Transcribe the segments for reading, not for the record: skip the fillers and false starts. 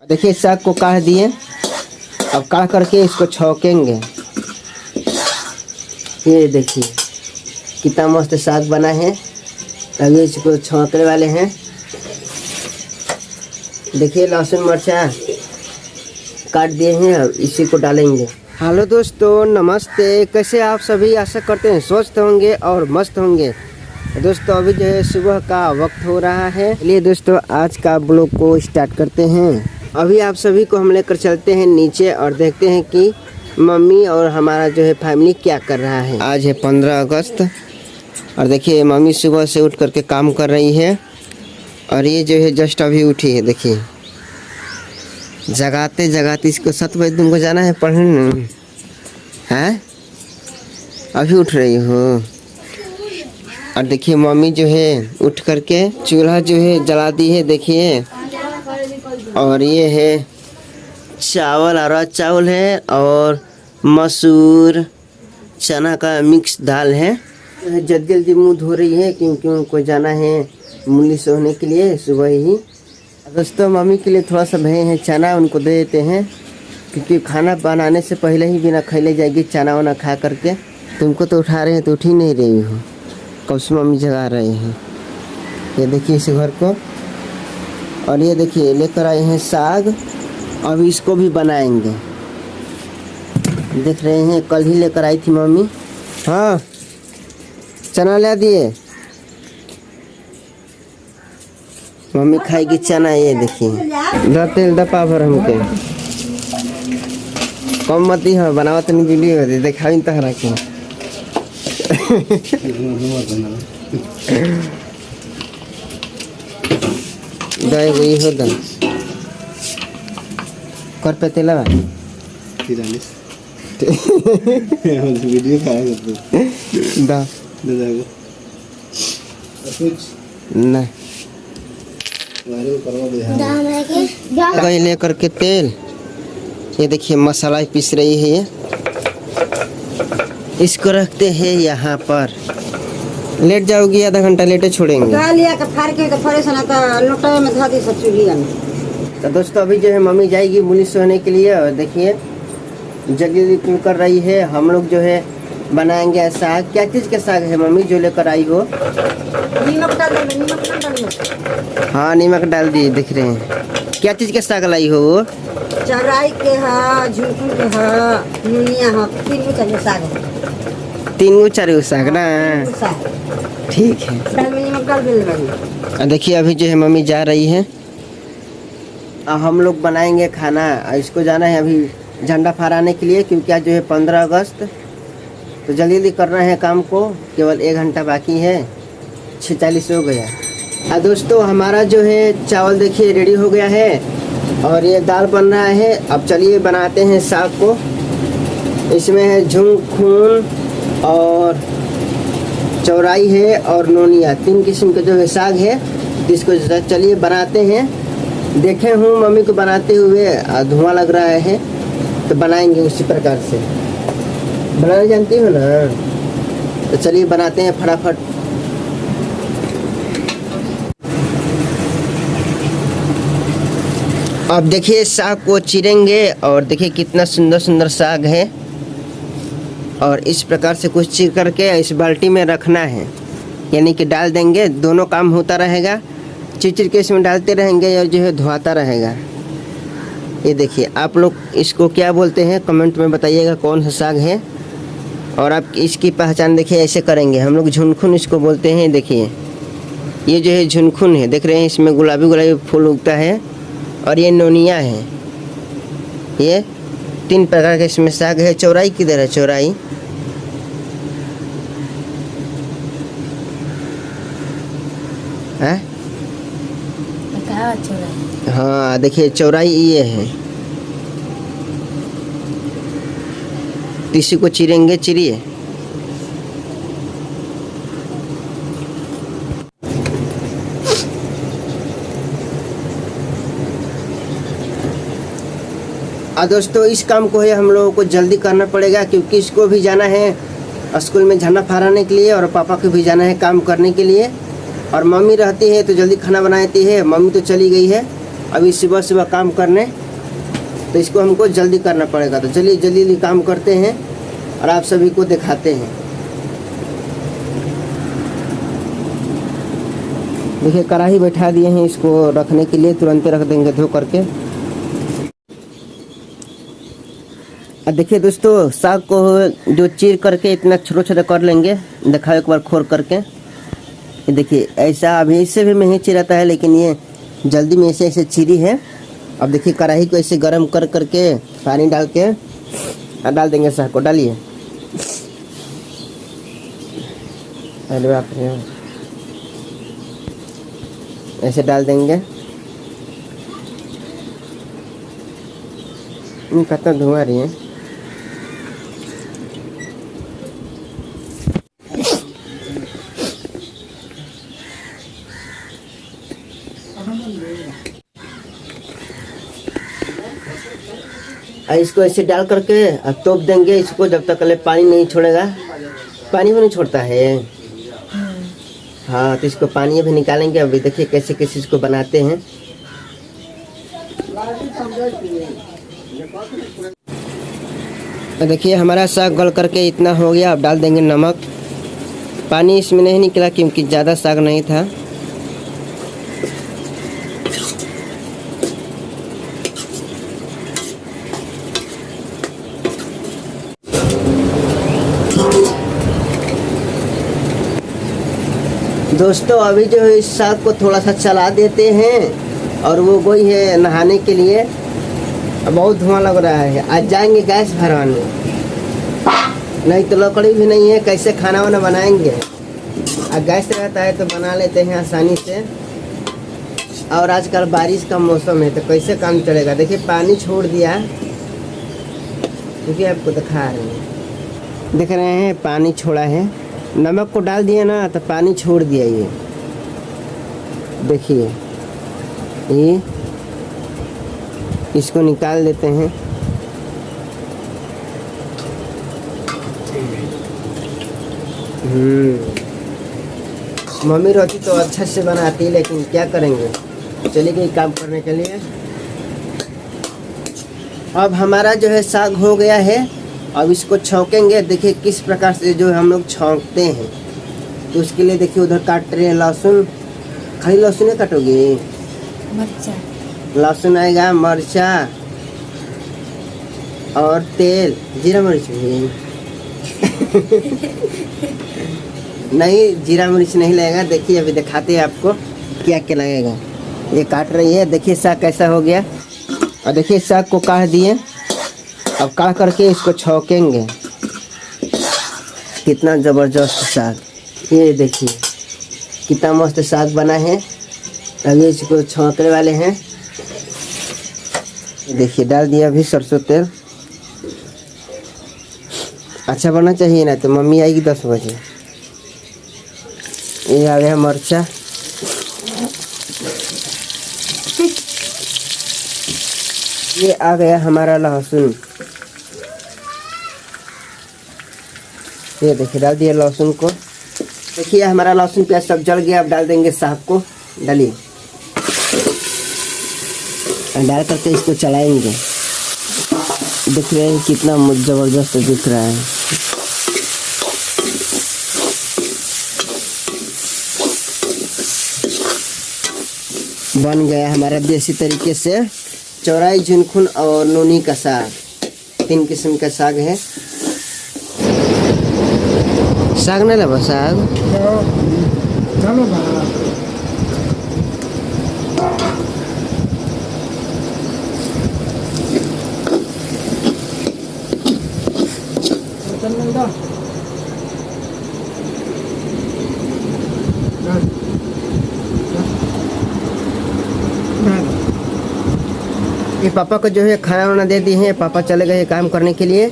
देखिए साग को काट दिए, अब काट करके इसको छौंकेंगे। ये देखिए कितना मस्त साग बना है। अभी इसको छौंकने वाले हैं। देखिए लहसुन मिर्चा काट दिए हैं, अब इसी को डालेंगे। हेलो दोस्तों, नमस्ते। कैसे आप सभी? आशा करते हैं स्वस्थ होंगे और मस्त होंगे। दोस्तों अभी जो है सुबह का वक्त हो रहा है, इसलिए दोस्तों आज का ब्लॉग को स्टार्ट करते हैं। अभी आप सभी को हम लेकर चलते हैं नीचे और देखते हैं कि मम्मी और हमारा जो है फैमिली क्या कर रहा है। आज है 15 अगस्त और देखिए मम्मी सुबह से उठ करके काम कर रही है और ये जो है जस्ट अभी उठी है। देखिए जगाते जगाते इसको 7 बजे तुमको जाना है पढ़ने हैं, अभी उठ रही हो। और देखिए मम्मी जो है उठ करके चूल्हा जो है जला दी है। देखिए और ये है चावल, अरवा चावल है और मसूर चना का मिक्स दाल है। जल्दी जल्दी मुँह धो रही है क्योंकि उनको जाना है मूली सोने के लिए सुबह ही। दोस्तों मम्मी के लिए थोड़ा सा भे है चना, उनको दे देते हैं क्योंकि खाना बनाने से पहले ही बिना खैले जाएगी चना वना खा करके। तुमको तो उठा रहे हैं तो उठ ही नहीं रही हो, कब से मम्मी जगा रहे हैं। ये देखिए इस घर को, और ये देखिए लेकर आए हैं साग, अब इसको भी बनाएंगे। देख रहे हैं कल ही लेकर आई थी मम्मी। हाँ चना ला दिए, मम्मी खाएगी चना। ये देखिए तेल दपा भर हमके कम मत ही हो, बनावा तो नहीं वीडियो होती देखा तो हरा के दाई गई हो दन कर पे तेला वीडियो खाया दा नहीं गई ले करके तेल। ये देखिए मसाला पीस रही है, ये इसको रखते हैं यहाँ पर। लेट जाओगी, आधा घंटा लेटे छोड़ेंगे। तो दोस्तों अभी जो है मम्मी जाएगी मूली सोने के लिए और देखिए जल्दी क्यों कर रही है। हम लोग जो है बनाएंगे साग। क्या चीज़ का साग है मम्मी जो लेकर आई हो? नीमक डाल दो, नीमक डाल दो। हाँ नीमक डाल दी, दिख रहे हैं। क्या चीज़ का साग लाई हो वो? चौराई के है, झुनझुन के है, नुनिया है, 3 गो चाहिए साग। 3 गो 4 गो साग ना, ठीक है। नीमक डाल दे। देखिए अभी जो है मम्मी जा रही है, हम लोग बनाएंगे खाना। इसको जाना है अभी झंडा फहराने के लिए क्योंकि आज जो है 15 अगस्त, तो जल्दी जल्दी करना है काम को। केवल 1 घंटा बाकी है, 46 हो गया। दोस्तों हमारा जो है चावल देखिए रेडी हो गया है और ये दाल बन रहा है। अब चलिए बनाते हैं साग को। इसमें है झुनझुन और चौराई है और नोनिया, 3 किस्म के जो है साग है। इसको चलिए बनाते हैं। देखे हूँ मम्मी को बनाते हुए, धुआं लग रहा है तो बनाएंगे उसी प्रकार से। बनाना जानती हो ना, तो चलिए बनाते हैं फटाफट। अब देखिए साग को चीरेंगे और देखिए कितना सुंदर सुंदर साग है। और इस प्रकार से कुछ चीर करके इस बाल्टी में रखना है, यानी कि डाल देंगे। दोनों काम होता रहेगा, चीर चीर के इसमें डालते रहेंगे और जो है धुआता रहेगा। ये देखिए आप लोग इसको क्या बोलते हैं कमेंट में बताइएगा, कौन सा साग है। और आप इसकी पहचान देखिए ऐसे करेंगे। हम लोग झुनझुन इसको बोलते हैं। देखिए ये जो है झुनझुन है, देख रहे हैं इसमें गुलाबी गुलाबी फूल उगता है। और ये नोनिया है। ये 3 प्रकार के इसमें साग है। चौराई किधर है? चौराई है? हाँ देखिए चौराई ये है। इसी को चीरेंगे, चीरिए। दोस्तों इस काम को है हम लोगों को जल्दी करना पड़ेगा क्योंकि इसको भी जाना है स्कूल में झंडा फहराने के लिए और पापा को भी जाना है काम करने के लिए। और मम्मी रहती है तो जल्दी खाना बनाती है। मम्मी तो चली गई है अभी सुबह सुबह काम करने, तो इसको हमको जल्दी करना पड़ेगा। तो चलिए जल्दी जल्दी काम करते हैं और आप सभी को दिखाते हैं। देखिए कढ़ाई बैठा दिए हैं इसको रखने के लिए, तुरंत रख देंगे धो करके। और देखिए दोस्तों, साग को जो चीर करके इतना छोटा छोटा कर लेंगे, दिखाओ एक बार खोल करके। ये देखिए ऐसा, अभी इससे भी नहीं चिराता है, लेकिन ये जल्दी में ऐसे ऐसे चीरी है। अब देखिए कढ़ाई को ऐसे गरम कर करके पानी डाल के और डाल देंगे साग को। डालिए, पहले आप ऐसे डाल देंगे। कितना धुआं रही है। इसको ऐसे डाल करके तोप देंगे इसको, जब तक पानी नहीं छोड़ेगा। पानी भी नहीं छोड़ता है। हाँ, तो इसको पानी भी निकालेंगे। अभी देखिए कैसे कैसे इसको बनाते हैं। देखिए हमारा साग गल करके इतना हो गया। अब डाल देंगे नमक। पानी इसमें नहीं निकला क्योंकि ज़्यादा साग नहीं था। दोस्तों अभी जो है इस साग को थोड़ा सा चला देते हैं और वो गई है नहाने के लिए। बहुत धुआं लग रहा है। आज जाएंगे गैस भरवाने, नहीं तो लकड़ी भी नहीं है, कैसे खाना वाना बनाएंगे। और गैस रहता है तो बना लेते हैं आसानी से। और आजकल बारिश का मौसम है तो कैसे काम चलेगा। देखिए पानी छोड़ दिया, क्योंकि आपको दिखा रहे हैं, देख रहे हैं पानी छोड़ा है। नमक को डाल दिया ना तो पानी छोड़ दिया। ये देखिए, ये इसको निकाल देते हैं। मम्मी रोटी तो अच्छा से बनाती है, लेकिन क्या करेंगे, चले गई काम करने के लिए। अब हमारा जो है साग हो गया है। अब इसको छौंकेंगे। देखिए किस प्रकार से जो हम लोग छौंकते हैं। तो उसके लिए देखिए उधर काट रहे हैं लहसुन। खाली लहसुन ही काटोगे? मर्चा, लहसुन आएगा, मर्चा और तेल, जीरा मिर्च भी नहीं, जीरा मिर्च नहीं लगेगा। देखिए अभी दिखाते हैं आपको क्या क्या लगेगा। ये काट रही है। देखिए साग कैसा हो गया। और देखिए साग को काट दिए। अब काट करके इसको छौंकेंगे। कितना ज़बरदस्त साग, ये देखिए कितना मस्त साग बना है। अभी इसको छौंकने वाले हैं। देखिए डाल दिया अभी सरसों तेल। अच्छा बनना चाहिए ना, तो मम्मी आएगी 10 बजे। ये आ गया मर्चा। ये आ गया हमारा लहसुन। ये देखिए डाल दिया लहसुन को। देखिए हमारा लहसुन प्याज सब जल गया। अब डाल देंगे साग को। डालिए, डाल करके इसको चलाएंगे। देख रहे हैं कितना ज़बरदस्त दिख रहा है। बन गया हमारा देसी तरीके से चौराई, झुनखुन और नूनी का साग। 3 किस्म का साग है। साग नहीं लगा साग। ये पापा को जो है खाना वाना दे दिए हैं। पापा चले गए काम करने के लिए।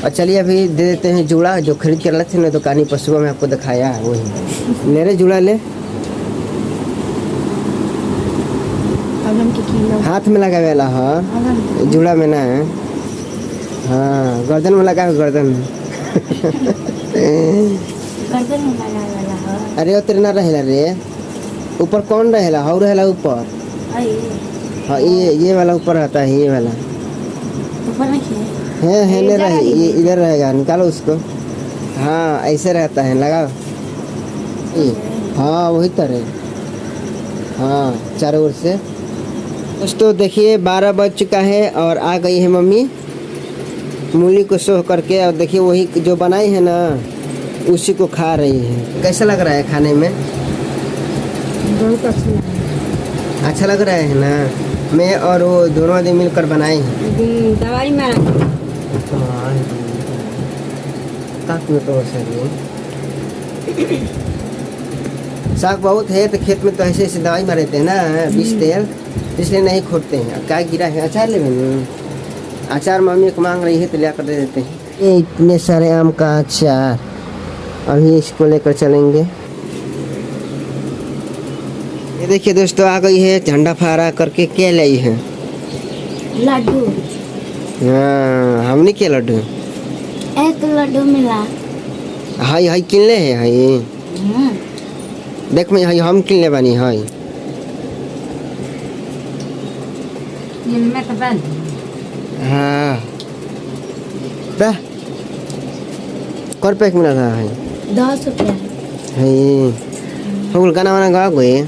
और चलिए अभी दे देते हैं जूड़ा, जो खरीद कर लाए थे ना दुकानी पर, सुबह में आपको दिखाया है वही। ले रहे जूड़ा, ले हाथ में लगा वाला है, जूड़ा में ना है। हाँ गर्दन में लगा है, गर्दन में अरे उतर ना रहेला रे, ऊपर कौन रहेला, हाउ रहेला ऊपर। हाँ ये वाला ऊपर रहता है, ये वाला ऊपर रखिए। है नहीं रहे, ये इधर रहेगा, निकालो उसको। हाँ ऐसे रहता है, लगाओ। हाँ वही तरह, हाँ चारों ओर से। दोस्तों देखिए 12 बज चुका है और आ गई है मम्मी मूली को सोह करके, और देखिए वही जो बनाई है ना उसी को खा रही है। कैसा लग रहा है खाने में? बहुत अच्छा लगा। अच्छा लग रहा है ना? मैं और वो दोनों आदमी मिलकर बनाए हैं। दवाई में साग बहुत है तो खेत में तो ऐसे ऐसे दवाई मारते हैं ना, बीज तेल, इसलिए नहीं खोदते हैं। अब क्या गिरा है? अचार ले लेंगे। अचार मम्मी को मांग रही है तो लिया कर दे देते हैं। ये इतने सारे आम का अचार, अभी इसको लेकर चलेंगे। ये देखिए दोस्तों आ गई है झंडा फहरा करके। क्या लाई है? लड्डू। हाँ हमने क्या लड्डू? एक लड्डू मिला। हाई हाई किनले है हाई। देख मैं हाई हम किनले बानी हाई। इनमें तो बन हाँ ता कर पैक मिला था हाई। 10 रुपया। हाई हम गाना वाना गा गए।